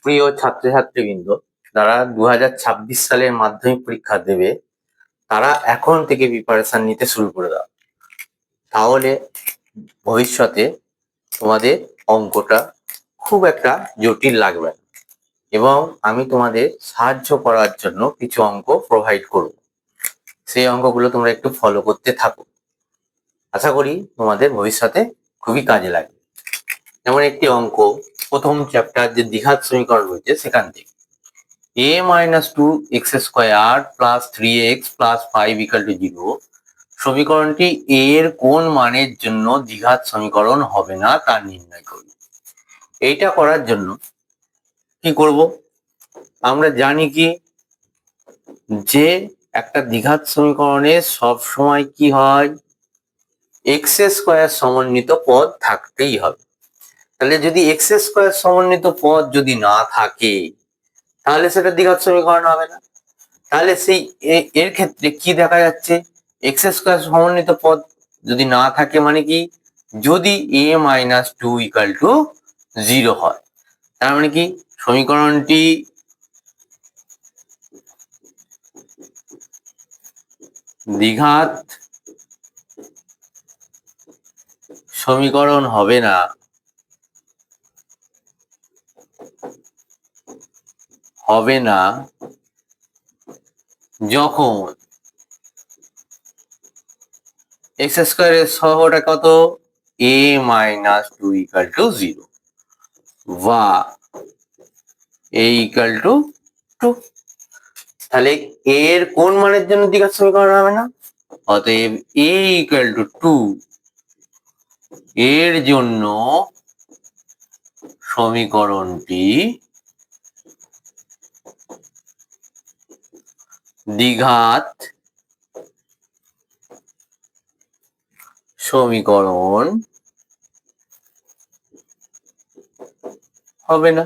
প্রিয় ছাত্রছাত্রীবৃন্দ, যারা 2026 সালের মাধ্যমিক পরীক্ষা দেবে তারা এখন থেকে প্রিপারেশন নিতে শুরু করে দাও। তাহলে ভবিষ্যতে তোমাদের অঙ্কটা খুব একটা জটিল লাগবে না এবং আমি তোমাদের সাহায্য করার জন্য কিছু অঙ্ক প্রোভাইড করব। সেই অঙ্কগুলো তোমরা একটু ফলো করতে থাকো। আশা করি তোমাদের ভবিষ্যতে খুবই কাজে লাগবে। যেমন একটি অঙ্ক, প্রথম চ্যাপ্টার যে দ্বিঘাত সমীকরণ রয়েছে সেখান থেকে a minus 2x square plus 3x plus 5 equal to 0 সমীকরণটি a এর কোন মানের জন্য দ্বিঘাত সমীকরণ হবে না তা নির্ণয় করুন। এইটা করার জন্য কি করব, আমরা জানি কি যে একটা দ্বিঘাত সমীকরণে সব সময় কি হয়, x স্কয়ার সমন্বিত পদ থাকতেই হবে। তাহলে যদি x স্কয়ার সমন্বিত পদ যদি না থাকে তাহলে সেটা দ্বিঘাত সমীকরণ হবে না। তাহলে সেই এর ক্ষেত্রে কি দেখা যাচ্ছে, এক্স স্কয়ার সমন্বিত পদ যদি না থাকে মানে কি, যদি a মাইনাস 2 ইকাল টু 0 হয়, তার মানে কি সমীকরণটি দ্বিঘাত সমীকরণ হবে না, যখন এক্স স্কয়ারের সহগটা কত, a মাইনাস 2 ইকাল টু 0 বা a ইকাল টু 2। তাহলে a এর কোন মানের জন্য দ্বিঘাত সমীকরণ হবে না, অতএব a ইকাল টু 2 এর জন্য সমীকরণটি দ্বিঘাত সমীকরণ হবে না।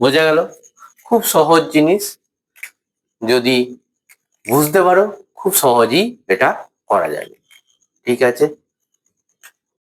বোঝা গেল? খুব সহজ জিনিস, যদি বুঝতে পারো খুব সহজেই এটা করা যাবে। ঠিক আছে।